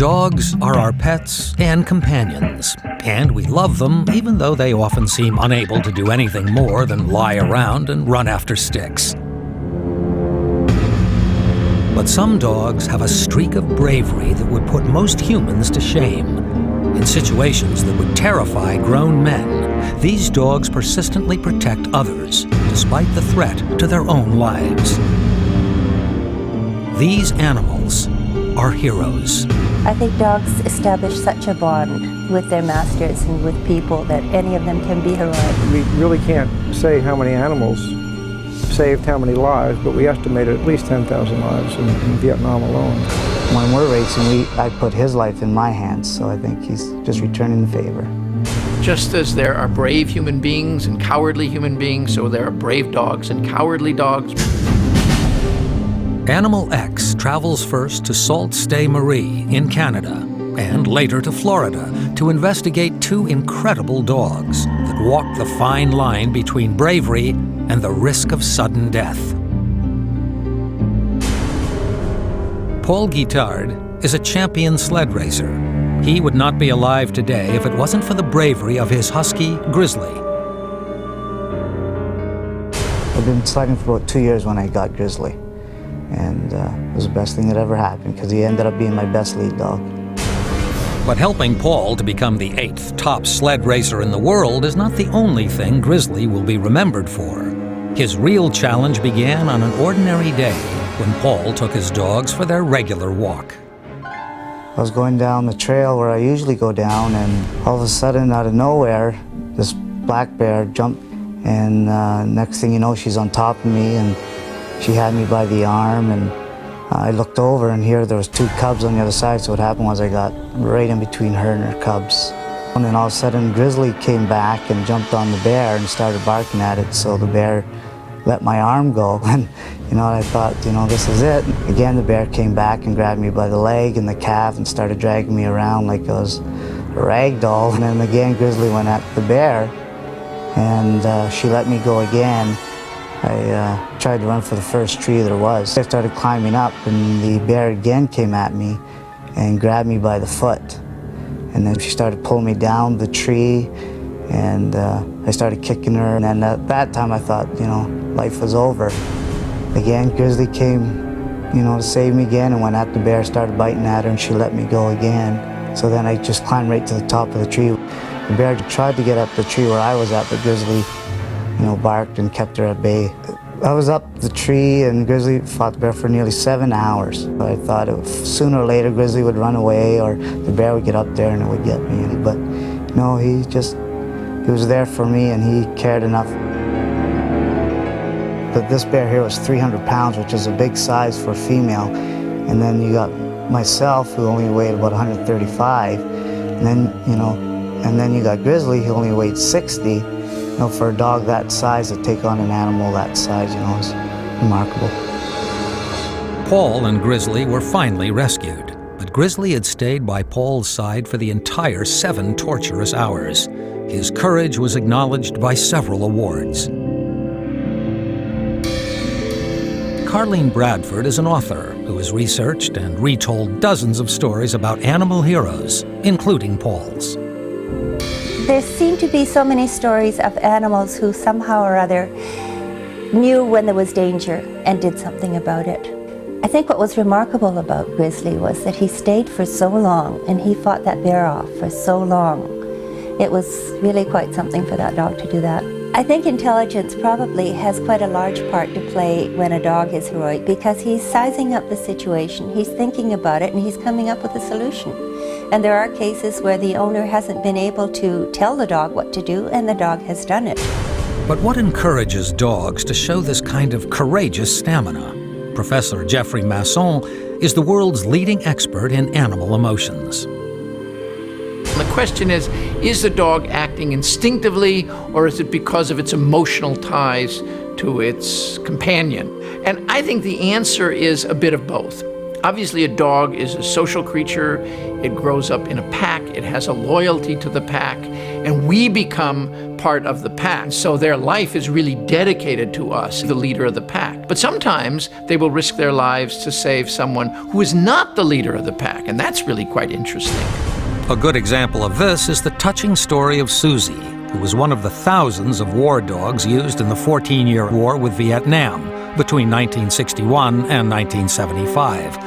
Dogs are our pets and companions, and we love them even though they often seem unable to do anything more than lie around and run after sticks. But some dogs have a streak of bravery that would put most humans to shame. In situations that would terrify grown men, these dogs persistently protect others, despite the threat to their own lives. These animals are heroes. I think dogs establish such a bond with their masters and with people that any of them can be heroic. We really can't say how many animals saved how many lives, but we estimated at least 10,000 lives in Vietnam alone. When we're racing, I put his life in my hands, so I think he's just returning the favor. Just as there are brave human beings and cowardly human beings, so there are brave dogs and cowardly dogs. Animal X travels first to Sault Ste. Marie in Canada and later to Florida to investigate two incredible dogs that walk the fine line between bravery and the risk of sudden death. Paul Guitard is a champion sled racer. He would not be alive today if it wasn't for the bravery of his husky, Grizzly. I've been sledding for about 2 years when I got Grizzly. And it was the best thing that ever happened because he ended up being my best lead dog. But helping Paul to become the 8th top sled racer in the world is not the only thing Grizzly will be remembered for. His real challenge began on an ordinary day when Paul took his dogs for their regular walk. I was going down the trail where I usually go down, and all of a sudden, out of nowhere, this black bear jumped, and next thing you know, she's on top of me, and she had me by the arm, and I looked over, and here there was 2 cubs on the other side, so what happened was I got right in between her and her cubs. And then all of a sudden, Grizzly came back and jumped on the bear and started barking at it, so the bear let my arm go, and I thought, this is it. Again, the bear came back and grabbed me by the leg and the calf and started dragging me around like I was a rag doll. And then again, Grizzly went at the bear, and she let me go again. I tried to run for the first tree there was. I started climbing up, and the bear again came at me and grabbed me by the foot. And then she started pulling me down the tree, and I started kicking her. And then at that time I thought, life was over. Again, Grizzly came, to save me again, and went at the bear, started biting at her, and she let me go again. So then I just climbed right to the top of the tree. The bear tried to get up the tree where I was at, but Grizzly barked and kept her at bay. I was up the tree, and Grizzly fought the bear for nearly 7 hours. I thought sooner or later Grizzly would run away, or the bear would get up there and it would get me. But no, he was there for me, and he cared enough. But this bear here was 300 pounds, which is a big size for a female. And then you got myself, who only weighed about 135. And then you got Grizzly, who only weighed 60. For a dog that size to take on an animal that size, is remarkable. Paul and Grizzly were finally rescued, but Grizzly had stayed by Paul's side for the entire 7 torturous hours. His courage was acknowledged by several awards. Carleen Bradford is an author who has researched and retold dozens of stories about animal heroes, including Paul's. There seem to be so many stories of animals who somehow or other knew when there was danger and did something about it. I think what was remarkable about Grizzly was that he stayed for so long, and he fought that bear off for so long. It was really quite something for that dog to do that. I think intelligence probably has quite a large part to play when a dog is heroic, because he's sizing up the situation, he's thinking about it, and he's coming up with a solution. And there are cases where the owner hasn't been able to tell the dog what to do, and the dog has done it. But what encourages dogs to show this kind of courageous stamina? Professor Jeffrey Masson is the world's leading expert in animal emotions. The question is the dog acting instinctively, or is it because of its emotional ties to its companion? And I think the answer is a bit of both. Obviously, a dog is a social creature. It grows up in a pack. It has a loyalty to the pack. and we become part of the pack. So their life is really dedicated to us, the leader of the pack. But sometimes they will risk their lives to save someone who is not the leader of the pack, and that's really quite interesting. A good example of this is the touching story of Susie, who was one of the thousands of war dogs used in the 14-year war with Vietnam between 1961 and 1975.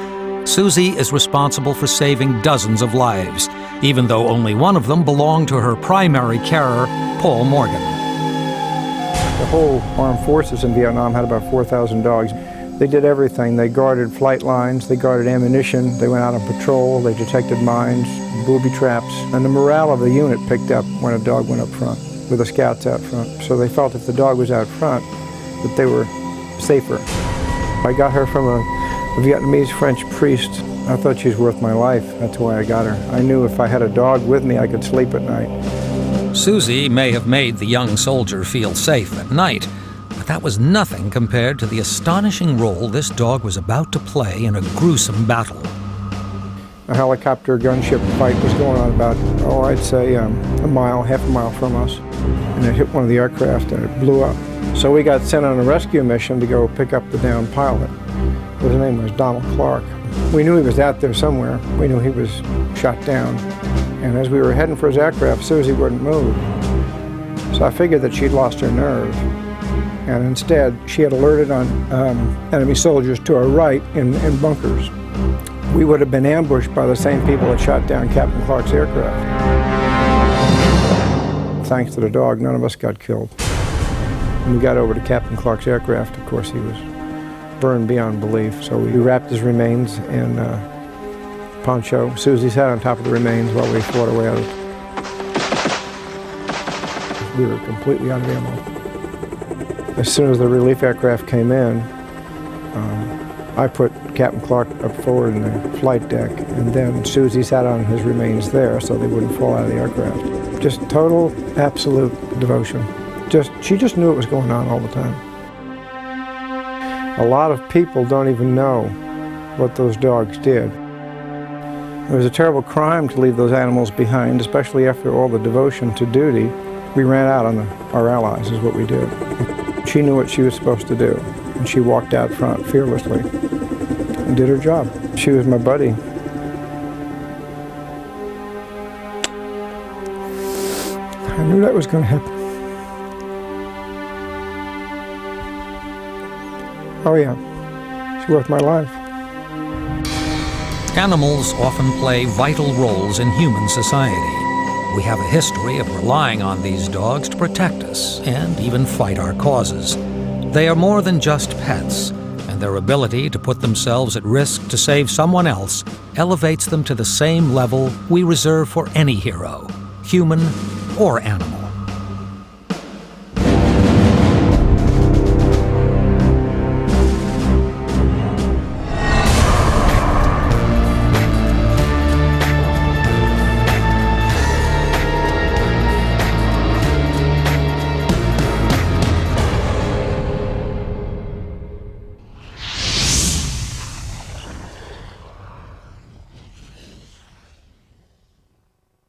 Susie is responsible for saving dozens of lives, even though only one of them belonged to her primary carer, Paul Morgan. The whole armed forces in Vietnam had about 4,000 dogs. They did everything. They guarded flight lines, they guarded ammunition, they went out on patrol, they detected mines, booby traps, and the morale of the unit picked up when a dog went up front, with the scouts out front. So they felt if the dog was out front, that they were safer. I got her from a Vietnamese French priest. I thought she was worth my life. That's why I got her. I knew if I had a dog with me, I could sleep at night. Susie may have made the young soldier feel safe at night, but that was nothing compared to the astonishing role this dog was about to play in a gruesome battle. A helicopter gunship fight was going on about, I'd say a mile, half a mile from us. And it hit one of the aircraft and it blew up. So we got sent on a rescue mission to go pick up the downed pilot. His name was Donald Clark. We knew he was out there somewhere. We knew he was shot down. And as we were heading for his aircraft, Susie wouldn't move. So I figured that she'd lost her nerve. And instead, she had alerted on enemy soldiers to our right in bunkers. We would have been ambushed by the same people that shot down Captain Clark's aircraft. Thanks to the dog, none of us got killed. When we got over to Captain Clark's aircraft, of course, he was burned beyond belief. So we wrapped his remains in poncho. Susie sat on top of the remains while we fought our way out. We were completely out of ammo. As soon as the relief aircraft came in, I put Captain Clark up forward in the flight deck, and then Susie sat on his remains there so they wouldn't fall out of the aircraft. Just total, absolute devotion. She just knew what was going on all the time. A lot of people don't even know what those dogs did. It was a terrible crime to leave those animals behind, especially after all the devotion to duty. We ran out on our allies, is what we did. She knew what she was supposed to do, and she walked out front fearlessly and did her job. She was my buddy. I knew that was going to happen. Oh yeah, she's worth my life. Animals often play vital roles in human society. We have a history of relying on these dogs to protect us and even fight our causes. They are more than just pets, and their ability to put themselves at risk to save someone else elevates them to the same level we reserve for any hero, human or animal.